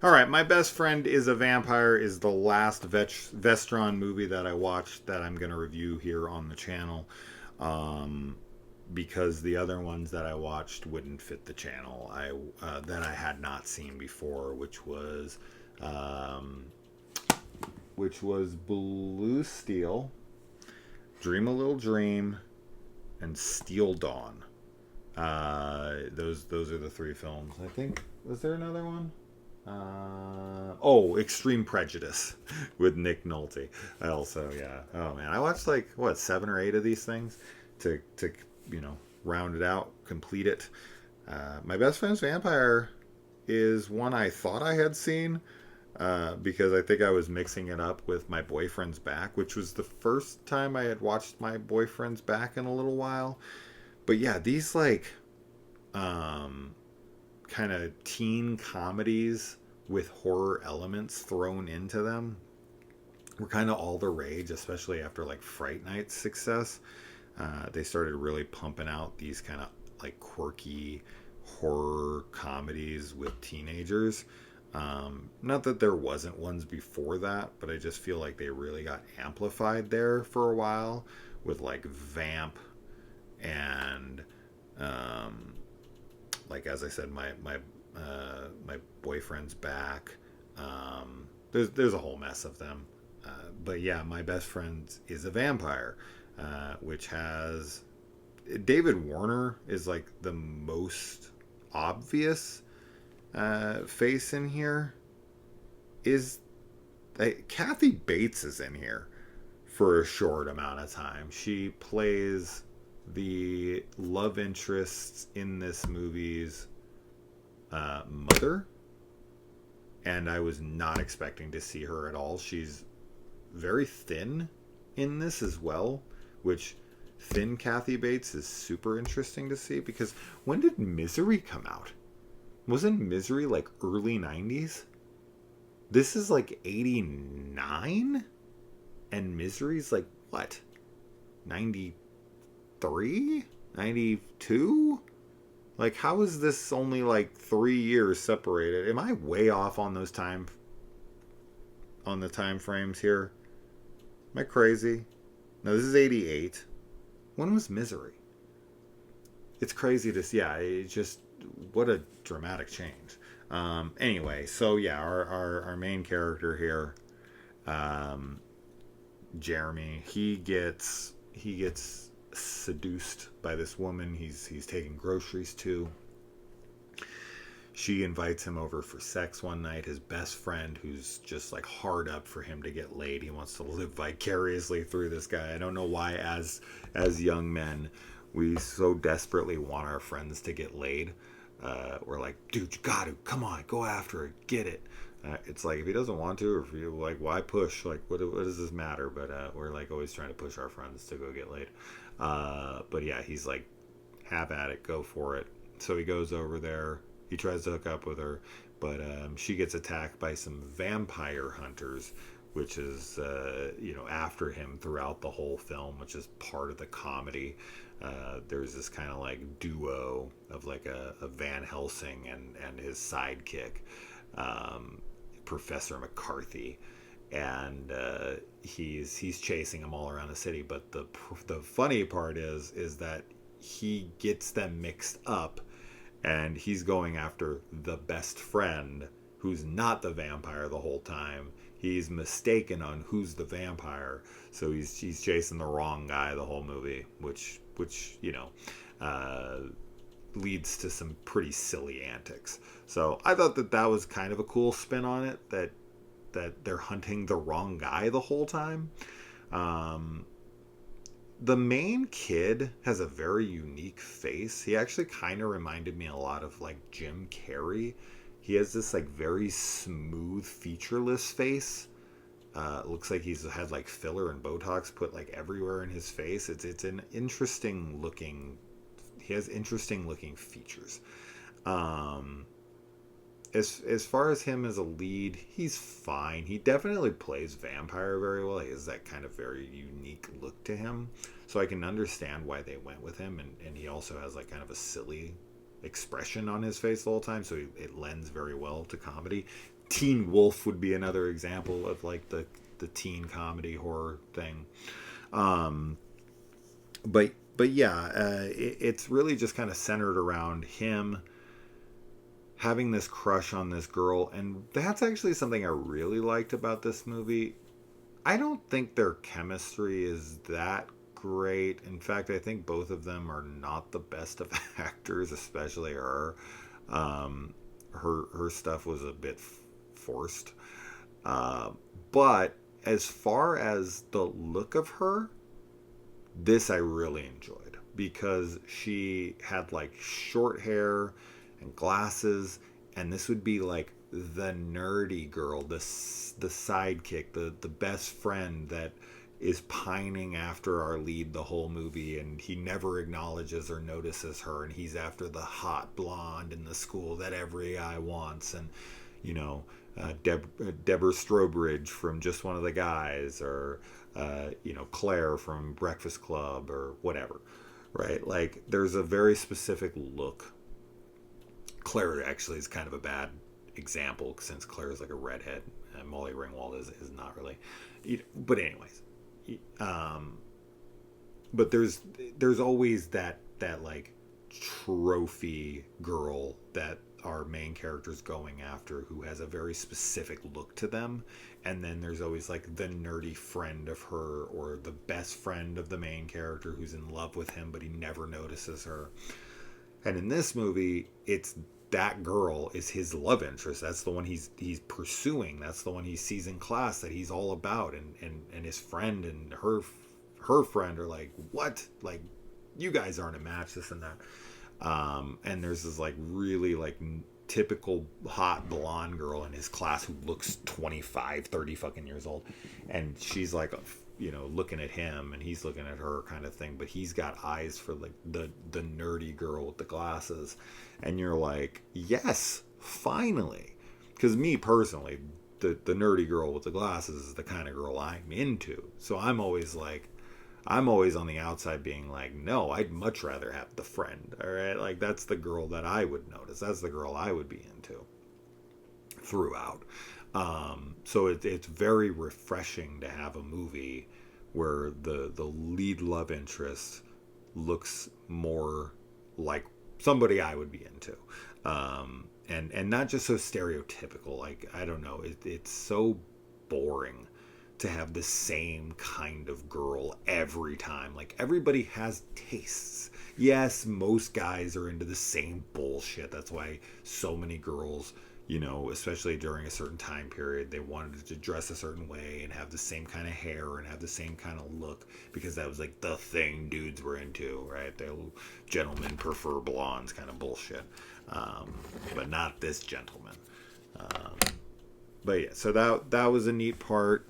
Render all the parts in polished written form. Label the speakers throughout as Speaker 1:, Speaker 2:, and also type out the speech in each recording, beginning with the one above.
Speaker 1: All right, My Best Friend is a Vampire is the last Vestron movie that I watched that I'm going to review here on the channel. Um, because the other ones that I watched wouldn't fit the channel. That I had not seen before, um, which was Blue Steel, Dream a Little Dream, and Steel Dawn. Those are the three films. I think was there another one? Extreme Prejudice with Nick Nolte. I also, yeah. Oh man, I watched like what 7 or 8 of these things to round it out, complete it. My Best Friend's Vampire is one I thought I had seen because I think I was mixing it up with My Boyfriend's Back, which was the first time I had watched My Boyfriend's Back in a little while. But yeah, these like um, kind of teen comedies with horror elements thrown into them were kind of all the rage, especially after like Fright Night's success. They started really pumping out these kind of like quirky horror comedies with teenagers. Not that there wasn't ones before that, but I just feel like they really got amplified there for a while with like Vamp and um, like as I said, my boyfriend's back. There's a whole mess of them, but yeah, My Best Friend is a Vampire, which has David Warner is like the most obvious face in here. Is Kathy Bates is in here for a short amount of time. She plays the love interest in this movie's mother, and I was not expecting to see her at all. She's very thin in this as well, which thin Kathy Bates is super interesting to see because when did Misery come out? Wasn't Misery like early 90s? This is like 89 and Misery's like what? 93? 92? Like, how is this only like 3 years separated? Am I way off on the time frames here? Am I crazy? No, this is 88. When was Misery? It's crazy to see. Yeah, it just what a dramatic change. Anyway, so yeah, our main character here, um, Jeremy, he gets seduced by this woman he's taking groceries to. She invites him over for sex one night. His best friend, who's just like hard up for him to get laid, he wants to live vicariously through this guy. I don't know why, as young men, we so desperately want our friends to get laid. We're like, dude, you got to come on, go after it, get it. It's like if he doesn't want to, or if you like, why push? Like, what does this matter? But we're like always trying to push our friends to go get laid. But yeah, he's like, have at it, go for it. So he goes over there. He tries to hook up with her, but she gets attacked by some vampire hunters, which is after him throughout the whole film, which is part of the comedy. There's this kind of like duo of like a Van Helsing and his sidekick, Professor McCarthy, and he's chasing them all around the city. But the funny part is that he gets them mixed up, and he's going after the best friend who's not the vampire the whole time. He's mistaken on who's the vampire, so he's chasing the wrong guy the whole movie, which uh, leads to some pretty silly antics. So I thought that was kind of a cool spin on it, that they're hunting the wrong guy the whole time. Um, the main kid has a very unique face. He actually kind of reminded me a lot of like Jim Carrey. He has this like very smooth, featureless face. Looks like he's had like filler and Botox put like everywhere in his face. It's an interesting looking. He has interesting looking features. Um, as far as him as a lead, he's fine. He definitely plays vampire very well. He has that kind of very unique look to him, so I can understand why they went with him. And he also has like kind of a silly expression on his face the whole time, so it lends very well to comedy. Teen Wolf would be another example of like the teen comedy horror thing. Um, but yeah, it's really just kind of centered around him having this crush on this girl, and that's actually something I really liked about this movie. I don't think their chemistry is that great. In fact, I think both of them are not the best of actors, especially her. Um, her stuff was a bit forced. Uh, but as far as the look of her, this I really enjoyed because she had like short hair and glasses, and this would be like the nerdy girl, the sidekick, the best friend that is pining after our lead the whole movie, and he never acknowledges or notices her, and he's after the hot blonde in the school that every guy wants, and you know, Deborah Strobridge from Just One of the Guys, or Claire from Breakfast Club, or whatever, right? Like, there's a very specific look. Claire actually is kind of a bad example since Claire is like a redhead, and Molly Ringwald is not really. But anyways, um, but there's always that like trophy girl that our main character's going after, who has a very specific look to them, and then there's always like the nerdy friend of her, or the best friend of the main character who's in love with him but he never notices her. And in this movie, it's that girl is his love interest. That's the one he's pursuing. That's the one he sees in class that he's all about. And his friend and her friend are like, what? Like, you guys aren't a match, this and that. And there's this like really like typical hot blonde girl in his class who looks 25, 30 fucking years old. And she's like, looking at him, and he's looking at her, kind of thing, but he's got eyes for like the nerdy girl with the glasses, and you're like, yes, finally. Because me personally, the nerdy girl with the glasses is the kind of girl I'm into, so I'm always on the outside being like, no, I'd much rather have the friend. All right, like, that's the girl that I would notice, that's the girl I would be into throughout. So it's very refreshing to have a movie where the lead love interest looks more like somebody I would be into, and not just so stereotypical. Like, I don't know, it's so boring to have the same kind of girl every time. Like, everybody has tastes. Yes, most guys are into the same bullshit. That's why so many girls, especially during a certain time period, they wanted to dress a certain way and have the same kind of hair and have the same kind of look, because that was like the thing dudes were into, right? The gentlemen prefer blondes kind of bullshit. But not this gentleman. But yeah, so that was a neat part.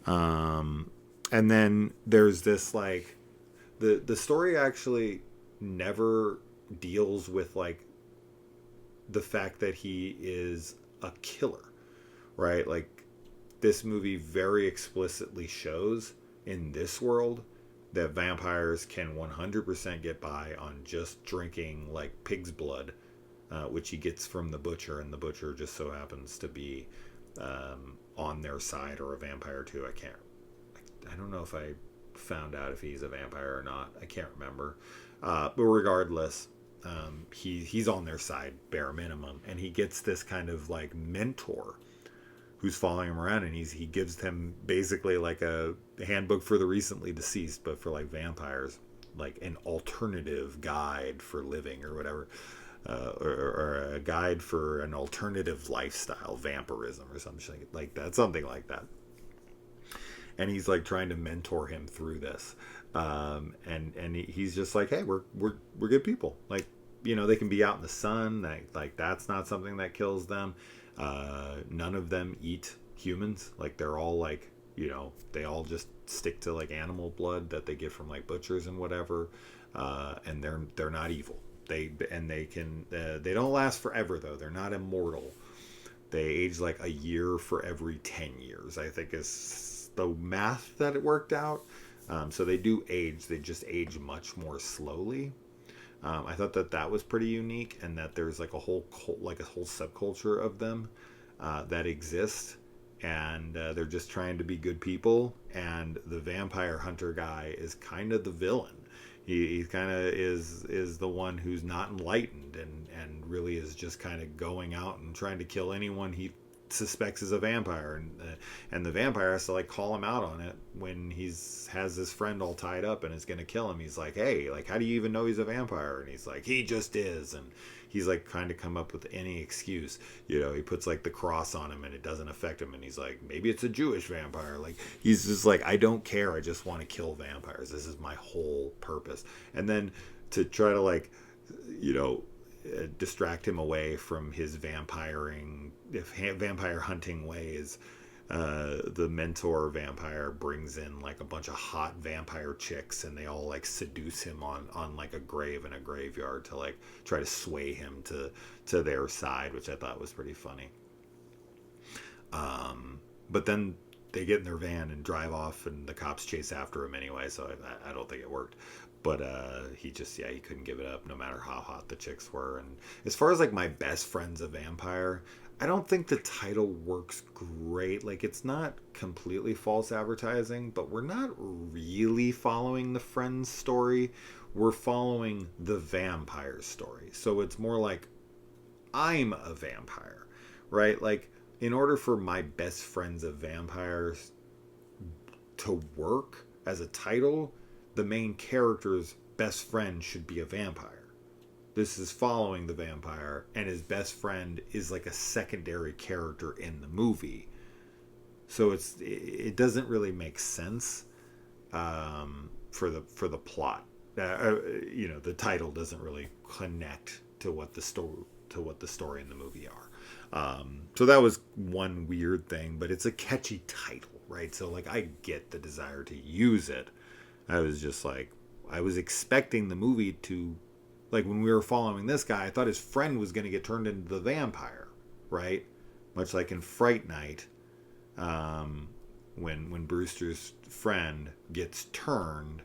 Speaker 1: And then there's this like, the story actually never deals with like the fact that he is a killer, right? Like, this movie very explicitly shows in this world that vampires can 100% get by on just drinking like pig's blood, which he gets from the butcher, and the butcher just so happens to be on their side, or a vampire too. I don't know if I found out if he's a vampire or not. I can't remember. But regardless, he's on their side, bare minimum, and he gets this kind of like mentor who's following him around, and he gives him basically like a handbook for the recently deceased, but for like vampires, like an alternative guide for living or whatever, or a guide for an alternative lifestyle, vampirism or something like that, and he's like trying to mentor him through this. And he's just like, hey, we're good people. Like, they can be out in the sun. Like that's not something that kills them. None of them eat humans. Like, they're all like, they all just stick to like animal blood that they get from like butchers and whatever. And they're not evil. They don't last forever though. They're not immortal. They age like a year for every 10 years, I think, is the math that it worked out. So they do age. They just age much more slowly. I thought that was pretty unique, and that there's like a whole subculture of them. that exist, and they're just trying to be good people. And the vampire hunter guy is kind of the villain. He kind of is the one who's not enlightened, and really is just kind of going out and trying to kill anyone he suspects is a vampire, and the vampire has to like call him out on it when has his friend all tied up and is going to kill him. He's like, hey, like, how do you even know he's a vampire? And he's like, he just is. And he's like kind of come up with any excuse. He puts like the cross on him and it doesn't affect him, and he's like, maybe it's a Jewish vampire. Like, he's just like, I don't care, I just want to kill vampires, this is my whole purpose. And then to try to like, distract him away from his vampire hunting ways, the mentor vampire brings in like a bunch of hot vampire chicks, and they all like seduce him on like a grave in a graveyard to like try to sway him to their side, which I thought was pretty funny. But then they get in their van and drive off, and the cops chase after him anyway, so I don't think it worked. But he couldn't give it up no matter how hot the chicks were. And as far as like my best friend's a vampire, I don't think the title works great. Like, it's not completely false advertising, but we're not really following the friend's story. We're following the vampire story. So it's more like, I'm a vampire, right? Like, in order for my best friend's a vampire to work as a title, the main character's best friend should be a vampire. This is following the vampire, and his best friend is like a secondary character in the movie. So it doesn't really make sense for the plot. The title doesn't really connect to what the story in the movie are. So that was one weird thing, but it's a catchy title, right? So like, I get the desire to use it. I was just like, I was expecting the movie to, like, when we were following this guy, I thought his friend was going to get turned into the vampire, right? Much like in Fright Night, when Brewster's friend gets turned,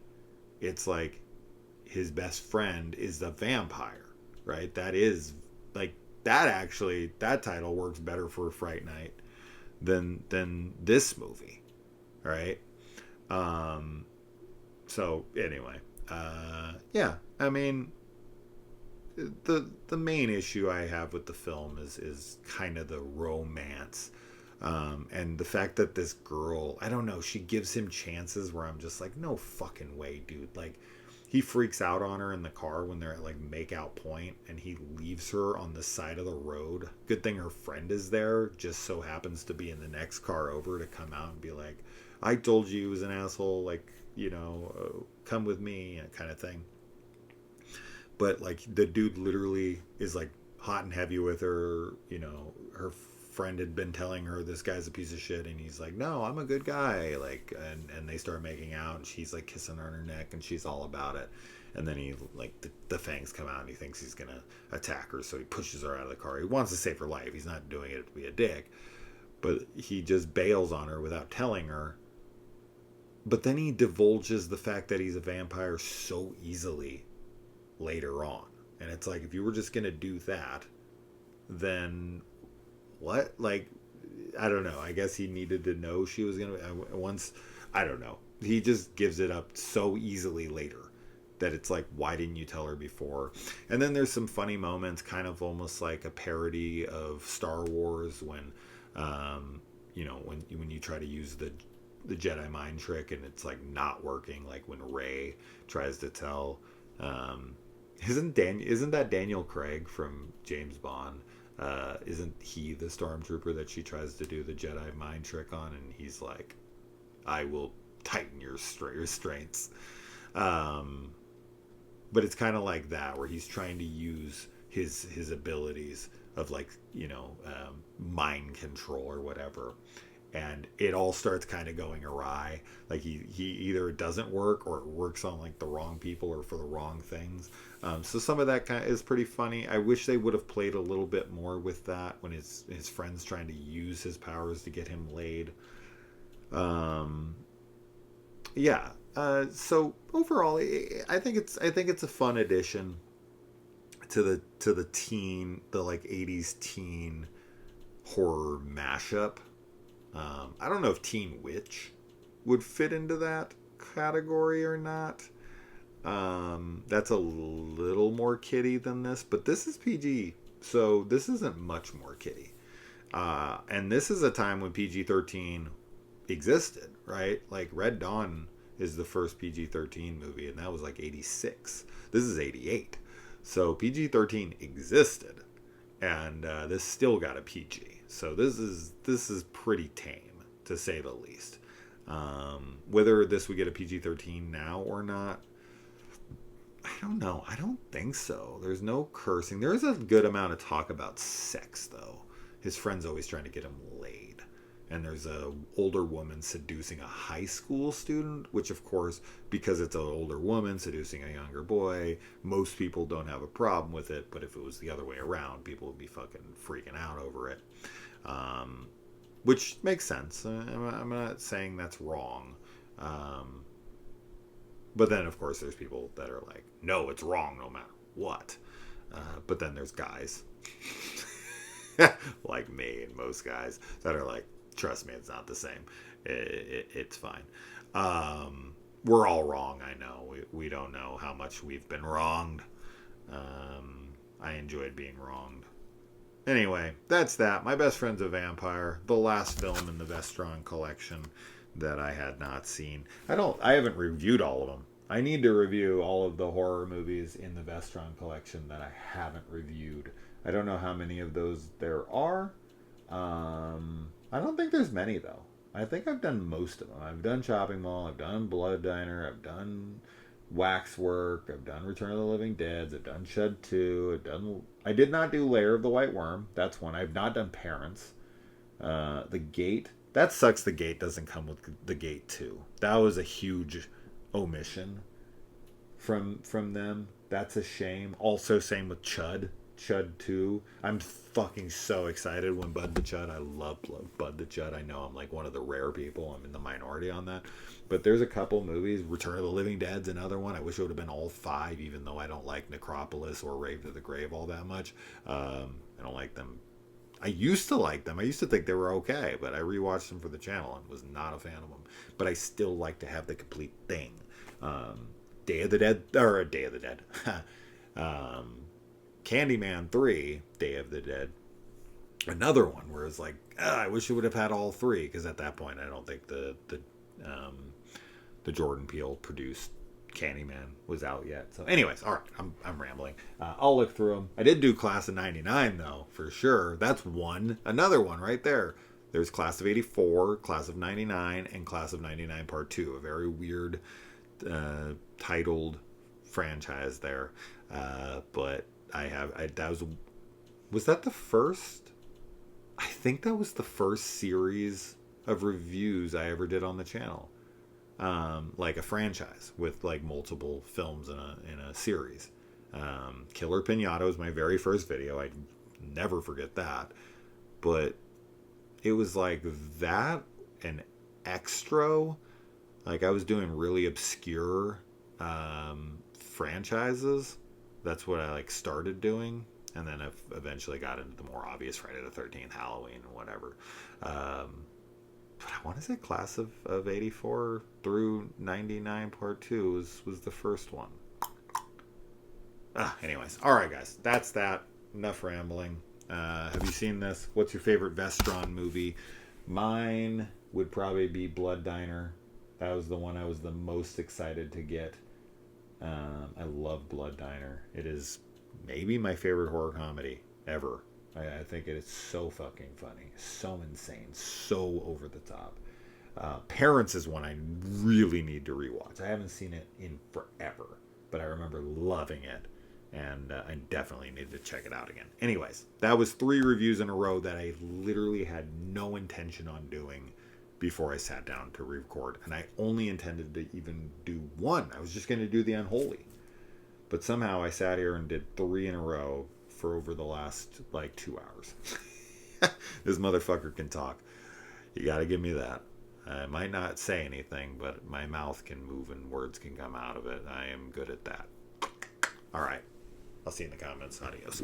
Speaker 1: it's like his best friend is the vampire, right? That is, like, that title works better for Fright Night than this movie, right? So anyway, I mean, the main issue I have with the film is kind of the romance, and the fact that this girl, I don't know, she gives him chances where I'm just like, no fucking way, dude. Like, he freaks out on her in the car when they're at like make out point, and he leaves her on the side of the road. Good thing her friend is there, just so happens to be in the next car over to come out and be like, I told you he was an asshole, like, come with me, kind of thing. But like, the dude literally is like hot and heavy with her. Her friend had been telling her this guy's a piece of shit, and he's like, no, I'm a good guy. Like, and they start making out, and she's like kissing on her neck, and she's all about it. And then he, like, the fangs come out, and he thinks he's gonna attack her, so he pushes her out of the car. He wants to save her life. He's not doing it to be a dick, but he just bails on her without telling her. But then he divulges the fact that he's a vampire so easily later on. And it's like, if you were just going to do that, then what? Like, I don't know. I guess he needed to know she was going to... I don't know. He just gives it up so easily later that it's like, why didn't you tell her before? And then there's some funny moments, kind of almost like a parody of Star Wars when, when you try to use the Jedi mind trick and it's like not working, like when Rey tries to tell isn't that Daniel Craig from James Bond? Isn't he the stormtrooper that she tries to do the Jedi mind trick on, and he's like, I will tighten your restraints. But it's kind of like that, where he's trying to use his abilities of like, mind control or whatever. And it all starts kind of going awry. Like he either it doesn't work or it works on like the wrong people or for the wrong things. So some of that kind of is pretty funny. I wish they would have played a little bit more with that when his friend's trying to use his powers to get him laid. So overall, I think it's a fun addition to the teen, the like 80s teen horror mashup. I don't know if Teen Witch would fit into that category or not. That's a little more kiddie than this, but this is PG, so this isn't much more kiddie. And this is a time when PG-13 existed, right? Like Red Dawn is the first PG-13 movie, and that was like 86. This is 88. So PG-13 existed, and this still got a PG. So this is pretty tame, to say the least. Whether this would get a PG-13 now or not, I don't know. I don't think so. There's no cursing. There is a good amount of talk about sex, though. His friend's always trying to get him laid. And there's a older woman seducing a high school student, which, of course, because it's an older woman seducing a younger boy, most people don't have a problem with it. But if it was the other way around, people would be fucking freaking out over it. Which makes sense. I'm not saying that's wrong. But then, of course, there's people that are like, no, it's wrong no matter what. But then there's guys like me and most guys that are like, trust me, it's not the same. It's fine. We're all wrong, I know. We don't know how much we've been wronged. I enjoyed being wronged. Anyway, that's that. My Best Friend's a Vampire, the last film in the Vestron collection that I had not seen. I haven't reviewed all of them. I need to review all of the horror movies in the Vestron collection that I haven't reviewed. I don't know how many of those there are. I don't think there's many, though. I think I've done most of them. I've done Chopping Mall, I've done Blood Diner, I've done Waxwork, I've done Return of the Living Dead, I've done Shed 2, I did not do Lair of the White Worm. That's one. I've not done Parents. The Gate. That sucks the Gate doesn't come with The Gate 2. That was a huge omission from them. That's a shame. Also, same with Chud 2. I'm fucking so excited when Bud the Chud. I love Bud the Chud. I know I'm like one of the rare people. I'm in the minority on that. But there's a couple movies. Return of the Living Dead's another one. I wish it would have been all 5, even though I don't like Necropolis or Rave to the Grave all that much. I don't like them. I used to like them. I used to think they were okay, but I rewatched them for the channel and was not a fan of them. But I still like to have the complete thing. Day of the Dead. Candyman 3, Day of the Dead. Another one where it's like, I wish it would have had all 3, because at that point I don't think the Jordan Peele produced Candyman was out yet. So anyways, all right, I'm rambling. I'll look through them. I did do Class of 99 though, for sure. That's another one right there. There's Class of 84, Class of 99, and Class of 99 Part 2. A very weird titled franchise there. But was that the first? I think that was the first series of reviews I ever did on the channel. Like a franchise with like multiple films in a series. Killer Pinata was my very first video. I never forget that. But it was like that and Extra. Like I was doing really obscure franchises. That's what I like started doing, and then I eventually got into the more obvious Friday the 13th, Halloween, and whatever. But I want to say Class of 84 through 99 Part 2 was the first one. Anyways, all right, guys, that's that. Enough rambling. Have you seen this? What's your favorite Vestron movie? Mine would probably be Blood Diner. That was the one I was the most excited to get. I love Blood Diner. It is maybe my favorite horror comedy ever. I think it is so fucking funny, so insane, so over the top. Parents is one I really need to rewatch. I haven't seen it in forever, but I remember loving it, and I definitely need to check it out again. Anyways, that was 3 reviews in a row that I literally had no intention on doing before I sat down to record, and I only intended to even do 1. I was just going to do The Unholy, but somehow I sat here and did 3 in a row for over the last like 2 hours. This motherfucker can talk. You got to give me that. I might not say anything, but my mouth can move and words can come out of it. I am good at that. All right, I'll see you in the comments. Adios.